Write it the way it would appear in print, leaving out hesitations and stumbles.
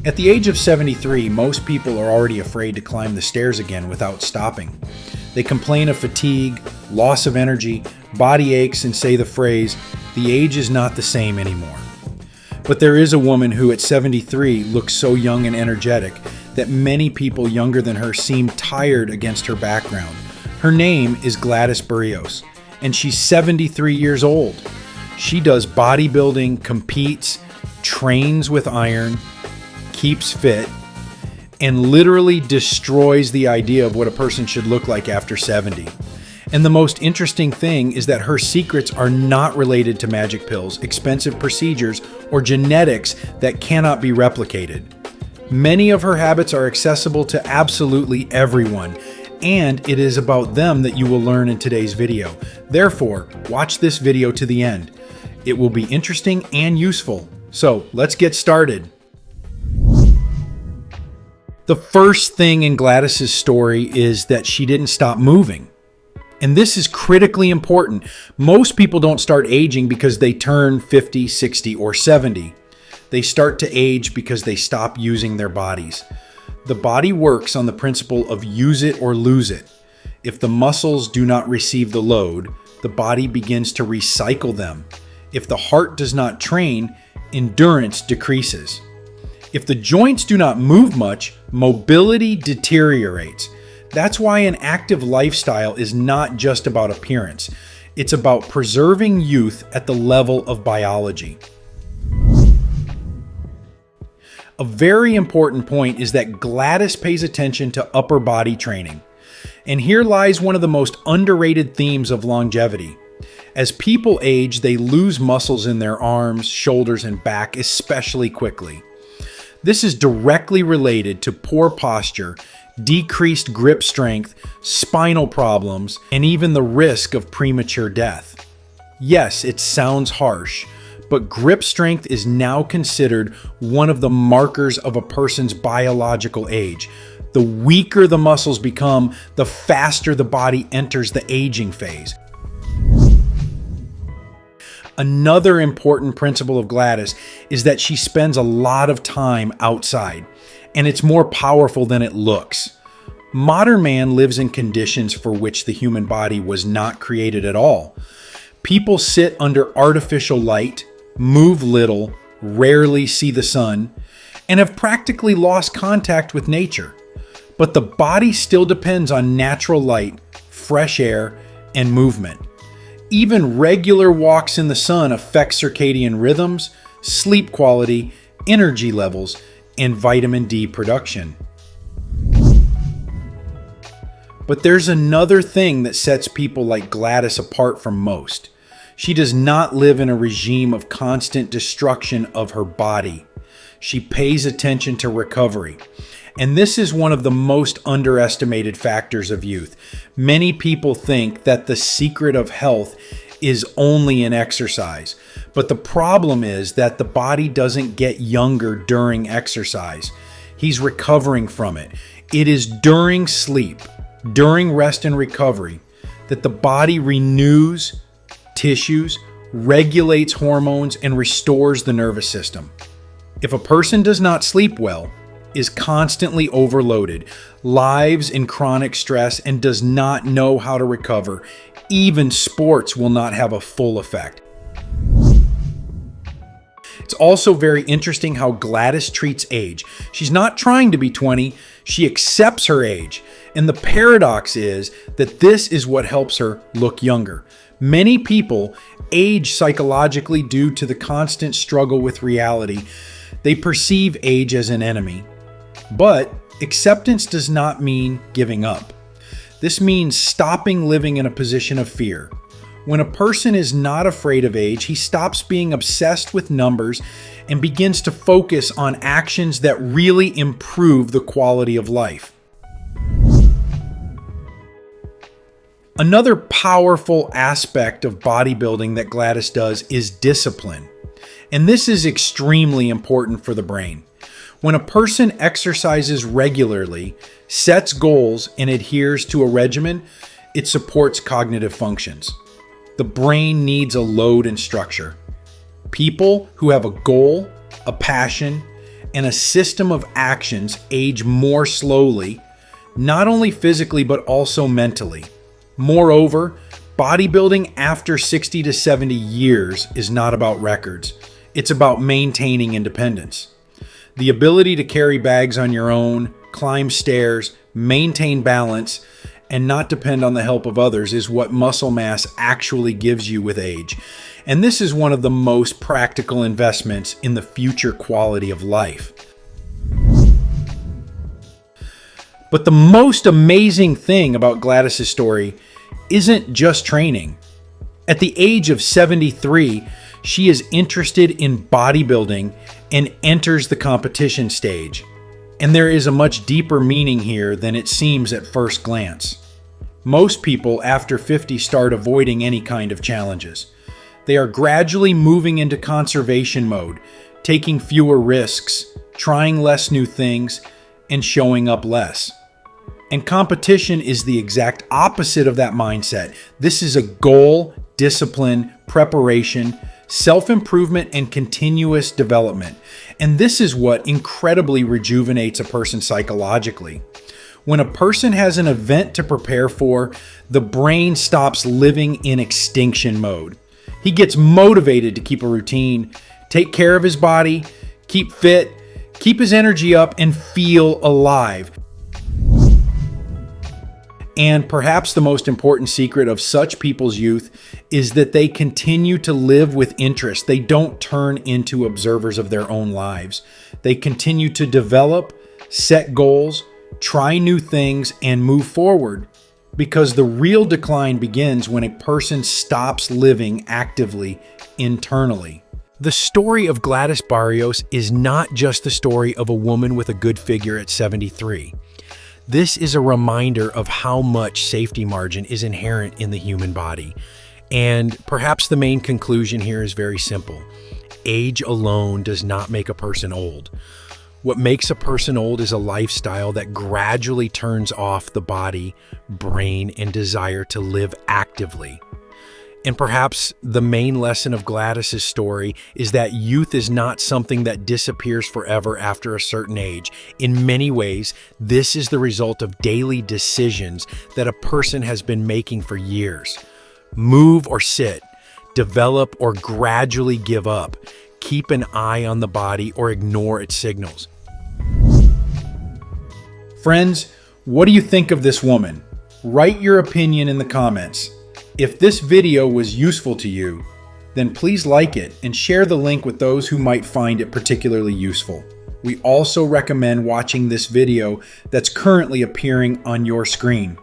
At the age of 73, most people are already afraid to climb the stairs again without stopping. They complain of fatigue, loss of energy, body aches, and say the phrase, "The age is not the same anymore." But there is a woman who at 73 looks so young and energetic that many people younger than her seem tired against her background. Her name is Gladys Berrios, and she's 73 years old. She does bodybuilding, competes, trains with iron, keeps fit, and literally destroys the idea of what a person should look like after 70. And the most interesting thing is that her secrets are not related to magic pills, expensive procedures, or genetics that cannot be replicated. Many of her habits are accessible to absolutely everyone, and it is about them that you will learn in today's video. Therefore, watch this video to the end. It will be interesting and useful. So let's get started. The first thing in Gladys's story is that she didn't stop moving. And this is critically important. Most people don't start aging because they turn 50, 60, or 70. They start to age because they stop using their bodies. The body works on the principle of use it or lose it. If the muscles do not receive the load, the body begins to recycle them. If the heart does not train, endurance decreases. If the joints do not move much, mobility deteriorates. That's why an active lifestyle is not just about appearance. It's about preserving youth at the level of biology. A very important point is that Gladys pays attention to upper body training. And here lies one of the most underrated themes of longevity. As people age, they lose muscles in their arms, shoulders, and back, especially quickly. This is directly related to poor posture, decreased grip strength, spinal problems, and even the risk of premature death. Yes, it sounds harsh, but grip strength is now considered one of the markers of a person's biological age. The weaker the muscles become, the faster the body enters the aging phase. Another important principle of Gladys is that she spends a lot of time outside, and it's more powerful than it looks. Modern man lives in conditions for which the human body was not created at all. People sit under artificial light, move little, rarely see the sun, and have practically lost contact with nature. But the body still depends on natural light, fresh air, and movement. Even regular walks in the sun affect circadian rhythms, sleep quality, energy levels, and vitamin D production. But there's another thing that sets people like Gladys apart from most. She does not live in a regime of constant destruction of her body. She pays attention to recovery. And this is one of the most underestimated factors of youth. Many people think that the secret of health is only in exercise. But the problem is that the body doesn't get younger during exercise. He's recovering from it. It is during sleep, during rest and recovery, that the body renews tissues, regulates hormones, and restores the nervous system. If a person does not sleep well, is constantly overloaded, lives in chronic stress, and does not know how to recover, even sports will not have a full effect. It's also very interesting how Gladys treats age. She's not trying to be 20, she accepts her age. And the paradox is that this is what helps her look younger. Many people age psychologically due to the constant struggle with reality. They perceive age as an enemy. But acceptance does not mean giving up. This means stopping living in a position of fear. When a person is not afraid of age, he stops being obsessed with numbers and begins to focus on actions that really improve the quality of life. Another powerful aspect of bodybuilding that Gladys does is discipline. And this is extremely important for the brain. When a person exercises regularly, sets goals, and adheres to a regimen, it supports cognitive functions. The brain needs a load and structure. People who have a goal, a passion, and a system of actions age more slowly, not only physically but also mentally. Moreover, bodybuilding after 60 to 70 years is not about records. It's about maintaining independence. The ability to carry bags on your own, climb stairs, maintain balance, and not depend on the help of others is what muscle mass actually gives you with age. And this is one of the most practical investments in the future quality of life. But the most amazing thing about Gladys's story isn't just training. At the age of 73, she is interested in bodybuilding and enters the competition stage. And there is a much deeper meaning here than it seems at first glance. Most people after 50 start avoiding any kind of challenges. They are gradually moving into conservation mode, taking fewer risks, trying less new things, and showing up less. And competition is the exact opposite of that mindset. This is a goal, discipline, preparation, self-improvement, and continuous development. And this is what incredibly rejuvenates a person psychologically. When a person has an event to prepare for, the brain stops living in extinction mode. He gets motivated to keep a routine, take care of his body, keep fit, keep his energy up, and feel alive. And perhaps the most important secret of such people's youth is that they continue to live with interest. They don't turn into observers of their own lives. They continue to develop, set goals, try new things, and move forward. Because the real decline begins when a person stops living actively internally. The story of Gladys Berrios is not just the story of a woman with a good figure at 73. This is a reminder of how much safety margin is inherent in the human body. And perhaps the main conclusion here is very simple. Age alone does not make a person old. What makes a person old is a lifestyle that gradually turns off the body, brain, and desire to live actively. And perhaps the main lesson of Gladys's story is that youth is not something that disappears forever after a certain age. In many ways, this is the result of daily decisions that a person has been making for years. Move or sit, develop or gradually give up, keep an eye on the body or ignore its signals. Friends, what do you think of this woman? Write your opinion in the comments. If this video was useful to you, then please like it and share the link with those who might find it particularly useful. We also recommend watching this video that's currently appearing on your screen.